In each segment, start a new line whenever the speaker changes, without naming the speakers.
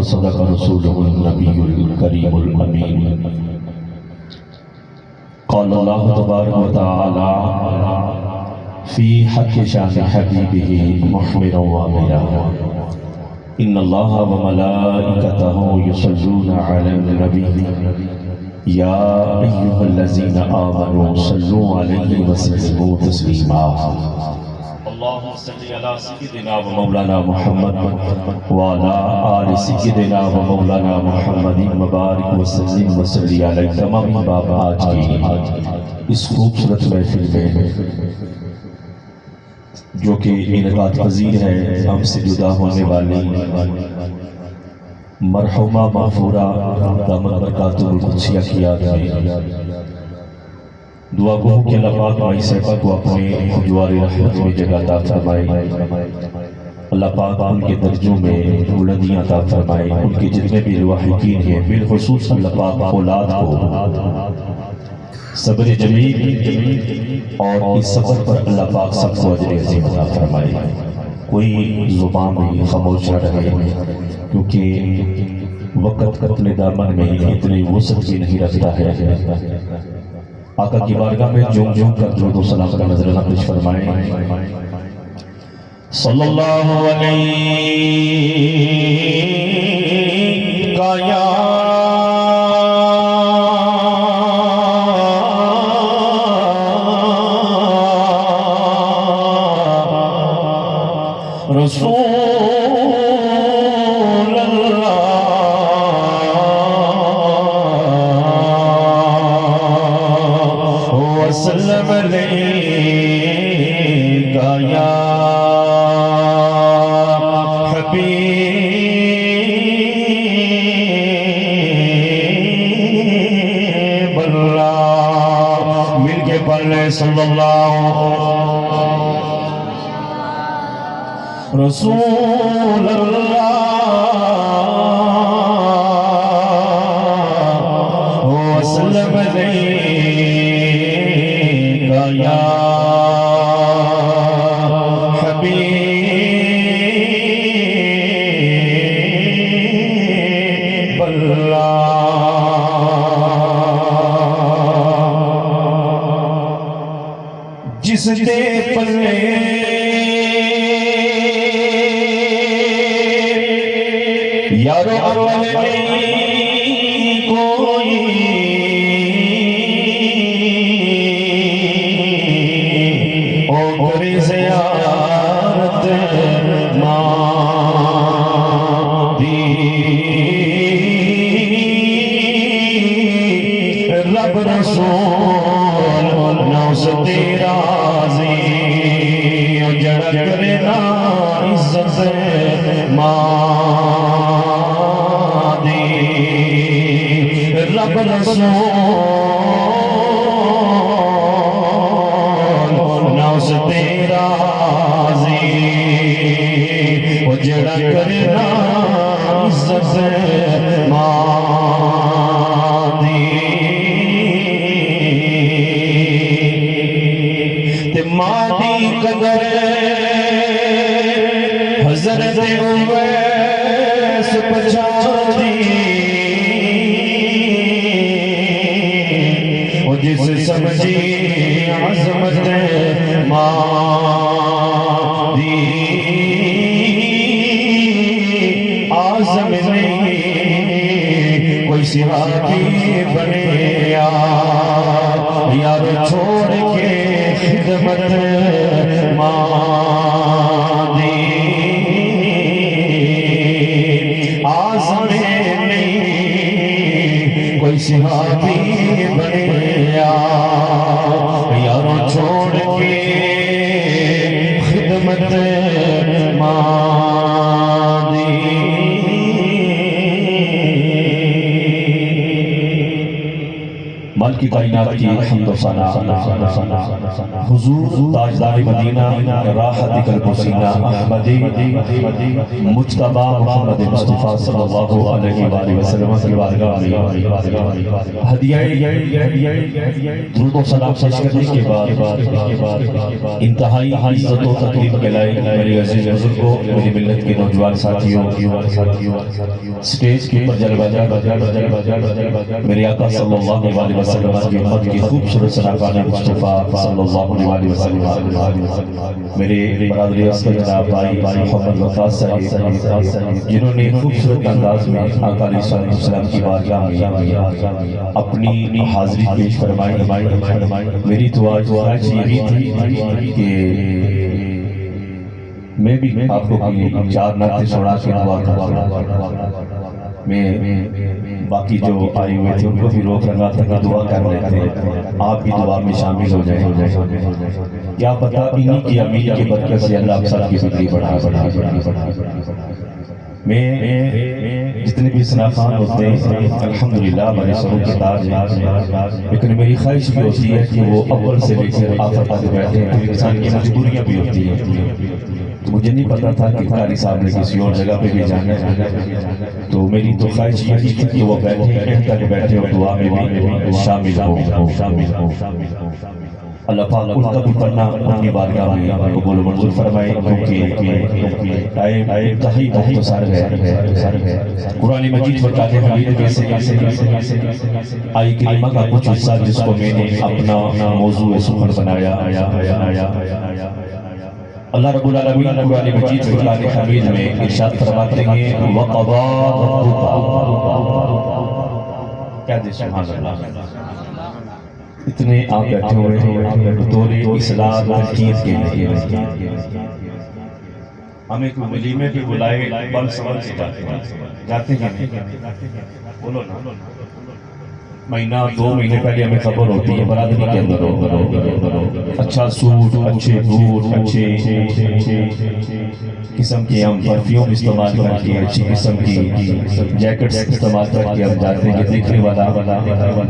وصدق رسوله النبي الكريم الأمين قال الله تبارك وتعالى في حق شان حبيبه محمدا وامنا إن الله وملائكته يصلون على النبي يا أيها الذين آمنوا صلوا عليه وسلموا تسليما اللهم صل على سيدنا ومولانا محمد وعلى آل سيدنا ومولانا محمد مبارک وسلم وصلی علیہ. تمام باب آج کی اس خوبصورت محفل میں جو کہ انعقاد پذیر ہے ہم سے جدا ہونے والی مرحومہ مغفورہ دامت برکاتہ القدسیہ کی یاد میں دعا گو کہ اللہ پاک مائی صاحبہ کو اپنے جوار رحمت میں جگہ عطا فرمائے. اللہ پاک ان کے درجوں میں بلندیاں عطا فرمائے. ان کے جتنے بھی لواحقین ہیں بالخصوص اللہ پاک اولاد کو صبر جمیل اور اس صبر پر اللہ پاک سب کو اجر عظیم عطا فرمائے. کوئی زبان میں خاموش نہ رہے کیونکہ وقت اپنے دامن میں اتنی وسعت بھی نہیں رکھتا ہے. آقا کی بارگاہ میں جھوم جھوم کر درود و سلام کا نذرانہ پیش فرمائیں. صلی اللہ علیہ یا رسول اللہ وسلم علیکہ یا حبیب اللہ. مل کے پڑھنے صلی اللہ رسول اللہ وسلم علیکہ یا حبیب اللہ. جس دے پلے یارو اول نہیں کوئی او کرے زیارت مادی رب رسول نو سے راضی جڑ کرے نا عزت رب رسول ناس تیرا راضی وہ جڑا کرنا عزت مادی تے مادی قدر حضرت اویس پچھاڑی جس سمجھی عظمت مادی اعظم نہیں کوئی صحابی بنے یار چھوڑ کے خدمت مادی اعظم نہیں کوئی صحابی بنے یاروں چھوڑ کے خدمت مادی. مالک کائنات کی حمد و ثنا حضور تاجدار مدینہ راحت قلب و سینہ احمدی مجتبی محمد مصطفیٰ صلی اللہ علیہ وآلہ وسلم کی بارگاہ میں ہدیہ درود و سلام پیش کرنے کے بعد انتہائی عزت و تکریم کے لائے میرے عزیز بزرگوں، میری ملت کے نوجوان ساتھیوں، سٹیج کے پر جلوہ میرے آقا صلی اللہ علیہ وسلم کی امت کی خوبصورت سراکان مصطفیٰ صلی اللہ علیہ وسلم، میرے برادری اصغر جناب بھائی محمد وفا صاحب جنہوں نے خوبصورت انداز میں آقا علیہ السلام کی بارگاہ میں اپنی حاضری پیش فرمائی۔ میری دعا یہی تھی کہ میں بھی آپ کو چار نعتیں سنا کے دعا کروں، میں باقی جو آئی ہوئے تھے ان کو بھی روک رہا تھا کہ دعا کر لیتے ہیں، آپ بھی دعا میں شامل ہو جائیں۔ کیا پتہ انہی کی امین کی برکت سے اللہ آپ سب کی فکری بڑھا۔ میں جتنے بھی سنافان ہوتے ہیں الحمدللہ ہمارے سروں کے تاج ہیں، لیکن میری خواہش بھی ہوتی ہے کہ وہ اول سے لے کر آخر تک بیٹھے ہیں، انسان کی مجبوریاں بھی ہوتی ہیں۔ مجھے نہیں پتا تھا کہ قاری صاحب نے کسی اور جگہ پہ بھی جانا ہے، تو میری تو خواہش یہی تھی کہ وہ بیٹھے اینڈ تک بیٹھے اور دعا میں بھی شامل ہو۔ اللہ پاک ان کا بھی پڑھنا اپنی بارگاہ میں قبول و منظور فرمائے، کیونکہ ٹائم انتہائی مختصر ہے۔ قرآن مجید فرقان حمید میں سے آئی کریمہ کا کچھ حصہ جس کو میں نے اپنا موضوع سخن بنایا۔ اللہ رب العالمین قرآن مجید فرقان حمید میں ارشاد فرماتے ہیں وَقَضَى رَبُّكَ کیا دے سبحان اللہ، اتنے آپ بیٹھے ہوئے ہیں بطور اصلاح تنقید کے لیے، ہمیں کوئی ولیمے پہ بلائے بل سمجھ سے جاتے ہیں، بولو نا، مہینہ دو مہینے پہلے ہمیں خبر ہوتی ہے برادری کے اندر اچھا سوٹ، اچھے بوٹ، اچھے قسم کے ہم پرفیوم استعمال کر کے، اچھی قسم کی جیکٹس استعمال کر کے ہم جاتے ہیں کہ دیکھنے والا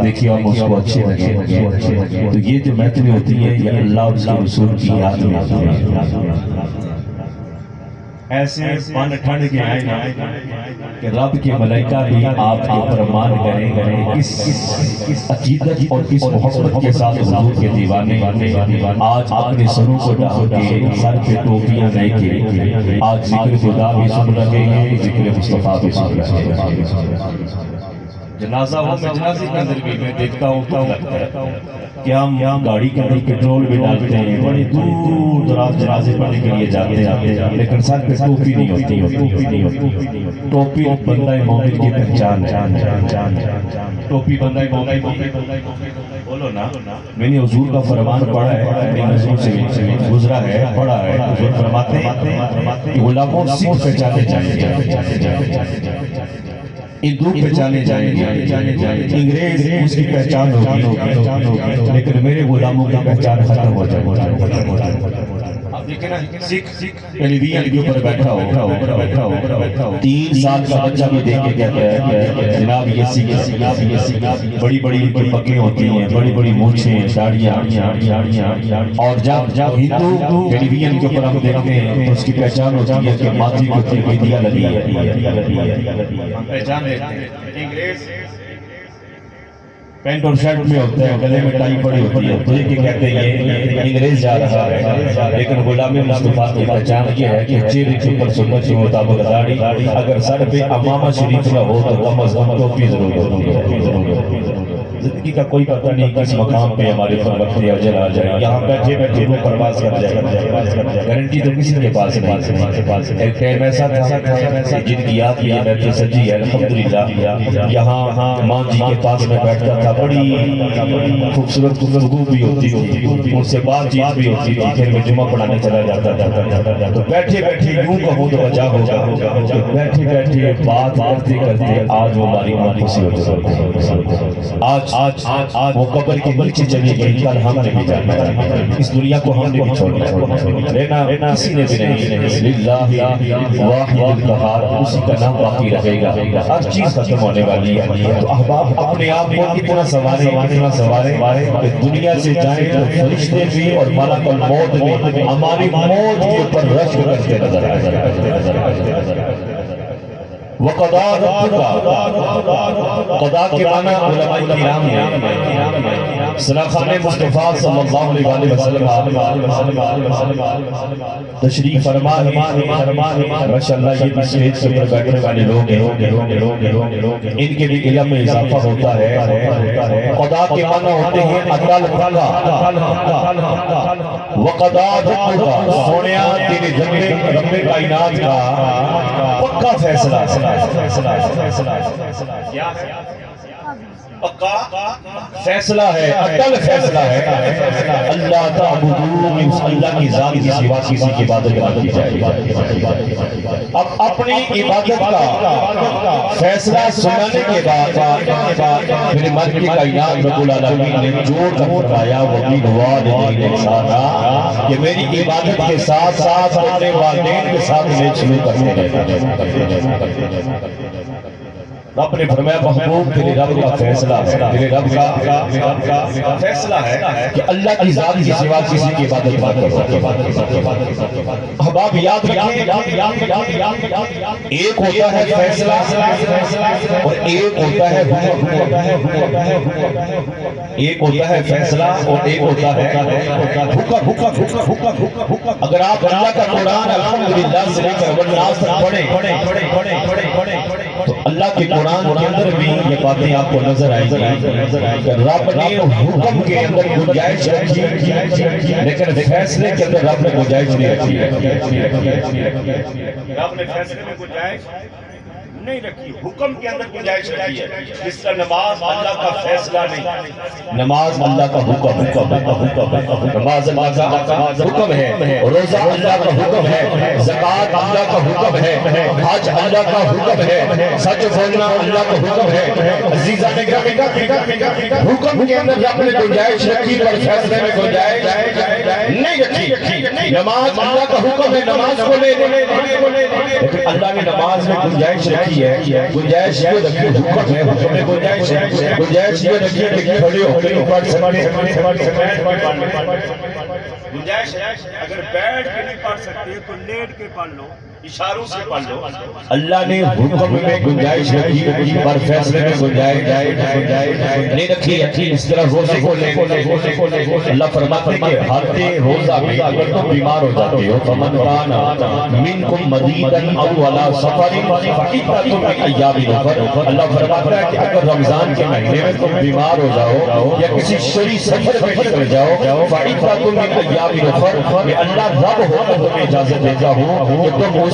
دیکھیں ہم اس کو اچھے لگے۔ تو یہ جو محفلیں ہوتی ہیں یہ اللہ اور اس کے رسول کی یاد میں آتی ہیں۔ ایسے پان ٹھنڈ کے آئے نا کہ رب کے ملائکہ بھی آپ کے فرمان کریں اس عقیدت اور اس محبت کے ساتھ حضور کے دیوانے آج اپنے سروں کو ڈال کے سر پہ ٹوپیاں لے کے آج ذکر خدا بھی سن رہے ہیں، ذکر مصطفیٰ بھی سن رہے ہیں۔ جنازہ ہو میں جنازے کے اندر بھی میں دیکھتا ہوں تو لگتا ہے کہ ہم گاڑی کے اندر پیٹرول بھی ڈالتے ہیں، بڑی دور دراز جنازے پڑھنے کے لیے جاتے ہیں، لیکن سر پہ ٹوپی نہیں ہوتی۔ ٹوپی بندہ مومن کی پہچان ہے، ٹوپی بندہ مومن کی، بولو نا۔ میں نے حضور کا فرمان پڑھا ہے، اپنی نظروں سے گزرا ہے، پڑھا ہے، حضور فرماتے ہیں کہ غلاموں سکھ پہچانے جائیں گے، ہندو پہچانے جائیں گے، انگریز اس کی پہچان ہوگی، لیکن میرے غلاموں کی پہچان ختم ہو جائے گی۔ آپ دیکھیں نا سکھ ٹیلی ویژن کے اوپر بیٹھا ہو، 3 سال کا بچہ بھی دیکھ کے کہتا ہے جناب یہ سکھ، بڑی بڑی پگڑیاں ہوتی ہیں، بڑی بڑی مونچھیں، داڑھیاں، اور جب ہندو ٹیلی ویژن کے اوپر ہم دیکھتے ہیں تو اس کی پہچان ہوتی ہے کہ ماتھے کے اوپر بیدیا لگی ہے، پہچان لیتے ہیں۔ انگریز پینٹ اور شرٹ میں ہوتا ہے، گلے میں ٹائی پڑی ہوتی ہے، تو یہ کہتے ہیں یہ انگریز جا رہا ہے، لیکن غلام مصطفیٰ کی پہچان یہ ہے کہ چہرے کے اوپر سنت کے مطابق داڑھی، اگر سر پہ امامہ شریف نہ ہو تو کم از کم ٹوپی ضرور ہوتی ہے۔ زندگی کا کوئی پتہ نہیں کس مقام پہ ہمارے پر وقت اجل آ جائے، یہاں بیٹھے بیٹھے روح پرواز کر جائے، گارنٹی تو کسی کے پاس نہیں۔ ایک ٹائم ایسا تھا جن کی یاد یہ بیٹھے سجی ہے الحمدللہ، یہاں ماں جی کے پاس میں بیٹھتا تھا، بڑی خوبصورت گفتگو بھی ہوتی تھی، ان سے بات چیت بھی ہوتی تھی، پھر میں جمعہ پڑھانے چلا جاتا تھا، تو بیٹھے بیٹھے یوں کہوں تو بچا ہوگا کہ بیٹھے بیٹھے بات کرتے کرتے آج وہ ہماری آنکھوں سے ہو جاتے ہیں۔ آج وہ قبر کے نیچے چلی گئی، کل ہم نے بھی جانا ہے، اس دنیا کو ہم نے بھی چھوڑنا رہنا کسی نے بھی نہیں، للہ واحد القہار، اسی کا نام باقی رہے گا، ہر چیز ختم ہونے والی ہے۔ تو احباب اپنے آپ کو اتنا سوارے کہ دنیا سے جائیں تو فرشتے بھی اور ملک الموت بھی ہماری موت کے اوپر رشک کرتے نظر آئے۔ وَقَضَى رَبُّكَ، قضا کے معنی علماء کرام نے سلاخان مصطفیٰ صلی اللہ علیہ وسلم تشریف فرما ہے۔ ماشاءاللہ یہ اسٹیج سے پر بیٹھنے والے لوگ ہیں، ان کے بھی علم میں اضافہ ہوتا ہے۔ قضا کے معنی ہوتے ہیں عدل وقضا ربک، سونیا تیرے رب کائنات کا پکا فیصلہ پکا فیصلہ ہے، عدل فیصلہ ہے، اللہ تعبدو، اللہ کی ذات کی سوا کسی کی عبادت نہ کی جائے۔ اب اپنی عبادت کا فیصلہ سنانے کے بعد پھر ملک کی کائنات رب العالمین نے جوڑ کر فرمایا وَبِالْوَالِدَيْنِ إِحْسَانًا کہ میری عبادت کے ساتھ ساتھ اپنے والدین کے ساتھ نیک سلوک کرتے رہے۔ رب نے فرمایا محبوب تیرے رب کا فیصلہ ہے، تیرے رب کا فیصلہ ہے کہ اللہ کی ذات کی سوا کسی کی عبادت نہ کرو۔ احباب یاد رکھیں، ایک ہوتا ہے فیصلہ اور ایک ہوتا ہے حکم۔ ایک ہوتا ہے فیصلہ اور ایک ہوتا ہے حکم۔ اگر آپ اللہ کا قرآن الحمدللہ سے لے کر والناس تک پڑھیں تو اللہ کے قرآن کے اندر بھی یہ باتیں آپ کو نظر آئیں گی کہ رب نے حکم کے اندر گنجائش رکھی لیکن فیصلے کے اندر رب نے گنجائش نہیں رکھی۔ رب نے فیصلے میں گنجائش نہیں رکھی، حکم کے اندر گنجائش رکھی ہے۔ جس طرح نماز اللہ کا فیصلہ نہیں، نماز اللہ کا حکم، نماز اللہ کا حکم ہے، روزہ اللہ کا حکم ہے، زکوٰۃ اللہ کا حکم ہے، حج اللہ کا حکم ہے، سچ بولنا اللہ کا حکم ہے۔ عزیزان گرامی، حکم کے اندر رب نے گنجائش رکھی پر فیصلے میں گنجائش نہیں رکھی۔ نماز اللہ کا حکم ہے، نماز کو لے لیکن اللہ نے نماز میں گنجائش رکھی ہے۔ گنجائش یہ رکھی حکم ہے، حکم میں گنجائش ہے، گنجائش یہ رکھی ہے کہ کھڑے ہو کے پڑھ سکتے، گنجائش ہے اگر بیٹھ کے نہیں پڑھ سکتے تو لیٹ کے پڑھ لو، اشاروں سے پڑھ لو۔ اللہ نے حکم میں گنجائش رکھی پر فیصلے میں گنجائش نہیں رکھی۔ اس طرح روزے کو لے اللہ فرماتے ہیں کہ ہرتے روزہ میں اگر تم بیمار ہو جاتے ہو فمن کان منکم مریضا او علی سفر فعدۃ من ایام اخر، اللہ فرماتا ہے کہ اگر رمضان کے مہینے میں تم بیمار ہو جاؤ یا کسی شرعی سفر پہ نکل جاؤ فعدۃ من ایام اخر، یہ اللہ رب ہوتا تمہیں اجازت دیتا ہوں کہ تم اس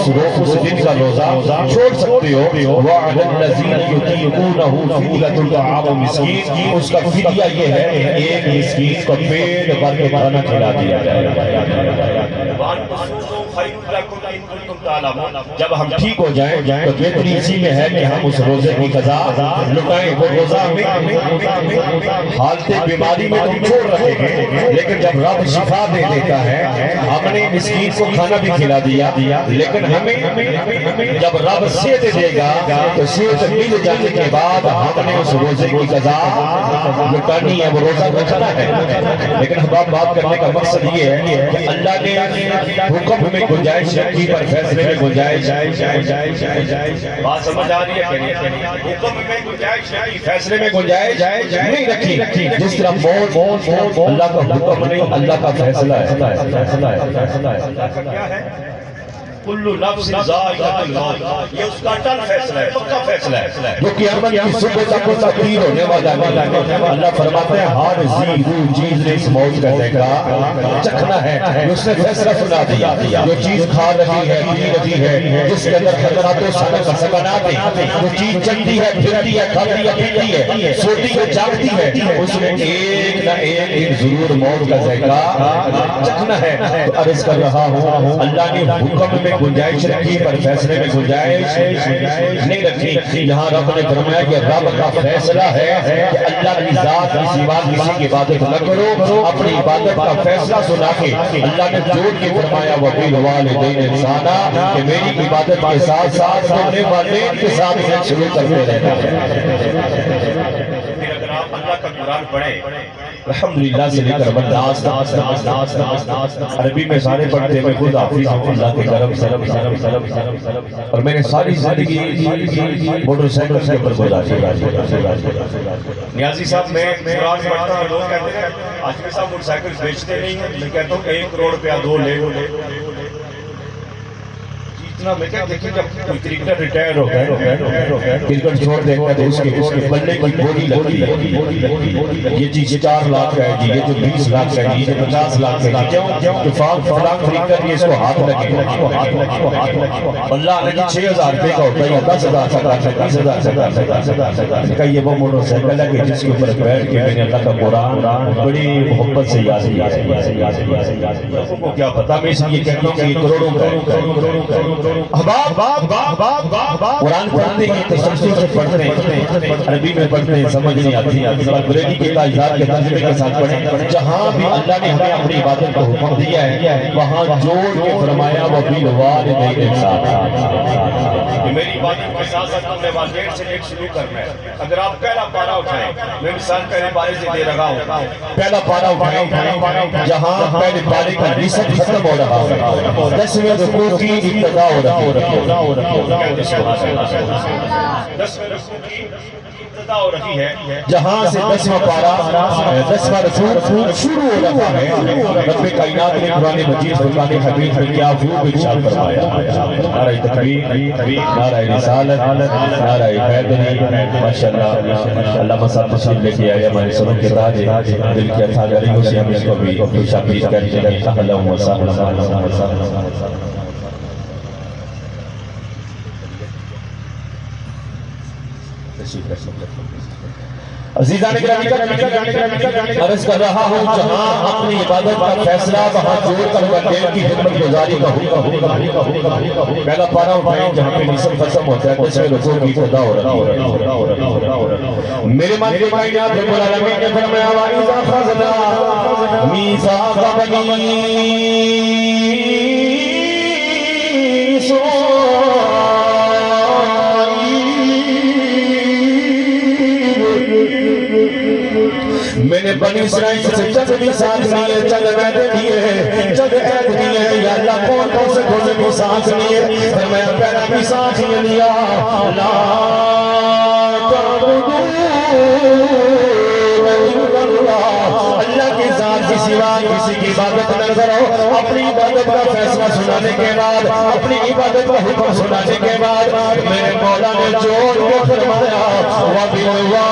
دن کا روزہ چھوڑ سکتے ہو۔ وَعَلَى الَّذِينَ يُطِيقُونَهُ فِدْيَةٌ طَعَامُ مِسْكِين، اس کا فدیہ یہ ہے ایک مسکین کو پیٹ بھر کے کھانا کھلا دیا جائے۔ جب ہم ٹھیک ہو جائیں تو بہتری اسی میں ہے کہ ہم اس روزے کی قضا لٹائیں۔ وہ روزہ ہمیں حالت بیماری میں تو چھوڑ رہے ہیں لیکن جب رب شفا دے دیتا ہے، ہم نے مسکین کو کھانا بھی کھلا دیا لیکن ہمیں جب رب صحت دے گا تو صحت مل جانے کے بعد ہم نے اس روزے کی قضا لٹانی ہے، وہ روزہ رکھنا ہے۔ لیکن ہم بات کرنے کا مقصد یہ ہے کہ اللہ نے حکم میں گنجائش رکھی پر فیصلے میں گنجائش، بات سمجھ آ رہی ہے کہ نہیں؟ حکم میں گنجائش رکھی، فیصلے میں گنجائش نہیں رکھی۔ جس طرح موت اللہ کا حکم نہیں، اللہ کا فیصلہ ہے۔ کیا ہے؟ کلو نفس ذائقۃ الموت، یہ اس کا اٹل فیصلہ ہے، پکا فیصلہ ہے جو قیامت کی صبح تک تقریر ہونے والا ہے۔ اللہ فرماتے ہیں ہر روح چیز نے اس موت کا ذائقہ چکھنا ہے، اس نے فیصلہ سنا دیا۔ جو چیز کھا رہی ہے، پی رہی ہے، جس کے اندر خطرات و سکنات ہیں، جو چیز چلتی ہے، پھرتی ہے، کھاتی ہے، پیتی ہے، سوتی ہے، جاگتی ہے، اس نے ایک نہ ایک ضرور موت کا ذائقہ چکھنا ہے۔ تو عرض کر رہا ہوں اللہ نے حکم میں گنجائش رکھی پر فیصلے میں گنجائش نہیں رکھی۔ یہاں رب نے فرمایا کہ رب کا فیصلہ ہے کہ اللہ کی ذات کی سوا کسی کی عبادت نہ کرو، اپنی عبادت کا فیصلہ سنا کے اللہ نے جوڑ کے فرمایا وَبِالْوَالِدَيْنِ إِحْسَانًا کہ میری عبادت کے ساتھ ساتھ اپنے والدین کے ساتھ شروع کرتے رہنا ہے۔
آپ اللہ کا قرآن پڑھیں
الحمدللہ سے لے کر ناز عربی میں سارے پڑھتے ہیں، میں خود حافظ ہوں اللہ کے کرم سے، اور میں نے ساری زندگی موٹر سائیکل کے اوپر گزاری۔
نیازی صاحب میں قرآن پڑھتا ہوں، لوگ کہتے ہیں آج صاحب موٹر سائیکل بیچتے نہیں ہیں، میں کہتا ہوں 1 کروڑ روپیہ دو لے اتنا۔ میں کہتا دیکھیں جب کوئی کرکٹر ریٹائر ہوتا ہے،
کرکٹ چھوڑ دیتا ہے تو اس کے بلے کی بولی لگتی ہے، یہ چیز 4 لاکھ کا ہے جی، یہ جو 20 لاکھ کا ہے جی، یہ 50 لاکھ کا ہے جی، کیوں کہ فلاں خریدر یہ اس کو ہاتھ لگے گا، اللہ نے 6,000 روپے کا ہوتا ہے، 10,000 کا، 20,000 کا، کہ یہ وہ موٹر سائیکل ہے کہ جس کے اوپر بیٹھ کے میں نے اللہ کا قرآن بڑی محبت سے یاد کیا ہے۔ لوگوں کو کیا پتا، میں اس لیے کہتا ہوں کہ یہ کروڑوں کا ہے۔ قرآن پڑھتے ہیں، تسلسل سے پڑھتے ہیں، عربی میں پڑھتے ہیں، سمجھ نہیں آتی، اور بریلی کے تاجدار کے ترجمے کے ساتھ پڑھیں۔ جہاں بھی اللہ نے ہمیں اپنی عبادت کو حکم دیا ہے وہاں جوڑ کے فرمایا وَبِالْوَالِدَيْنِ إِحْسَانًا۔
میری عبادت کے ساتھ ساتھ ہم نے والدین سے ایک شروع کرنا ہے۔ اگر آپ پہلا پارہ اٹھائیں، میں مثال پہلے پارے سے دے رہا ہوں،
پہلا پارہ اٹھائیں جہاں پہلے پارے کا نصف ختم ہو رہا ہے، 10ویں رکوع کی ابتدا ہو رہی ہے،
10ویں رکوع کی ابتدا ہو رہی ہے،
جہاں سے 10واں پارہ 10واں رکوع شروع ہو رہا ہے۔ رب کائنات نے قرآن مجید فرقان حمید میں کیا خوب ارشاد فرمایا، نعرہ تکبیر، نعرہ رسالت، نعرہ حیدری، ماشاءاللہ۔ علامہ صاحب تشریف لے کے آئے، ہمارے سروں کے تاج، دل کی اتھا گریوں سے ہم اس کو بھی شامل کرتے ہیں۔ اہلا و سہلا۔ عزیزان گرامی، عرض کر رہا ہوں جہاں اپنی عبادت کا فیصلہ وہاں جوڑ کر والدین کی خدمت گزاری کا حکم۔ پہلا پارہ اٹھائیں جہاں پہ نصف ختم ہوتا ہے، 10ویں رکوع کی ابتدا ہو رہا ہے۔ میرے مالک کائنات رب العالمین نے فرمایا وَإِذَا أَخَذْنَا مِيثَاقَ بَنِي میں نے بنی اسرائیل سے چند میثاق لیے، چند عہد لیے، چند عہد لیے، یا اللہ کون سے کون سے میثاق لیے؟ فرمایا پہلا میثاق یہ لیا، لا تعبدوا الا اللہ، اللہ کے ذات کے سوا کسی کی عبادت نہ کرو۔ اپنی عبادت کا فیصلہ سنانے کے بعد، اپنی عبادت کا حکم سنانے کے بعد میرے مولا نے جوڑ کے فرمایا وَبِالْوَالِدَيْنِ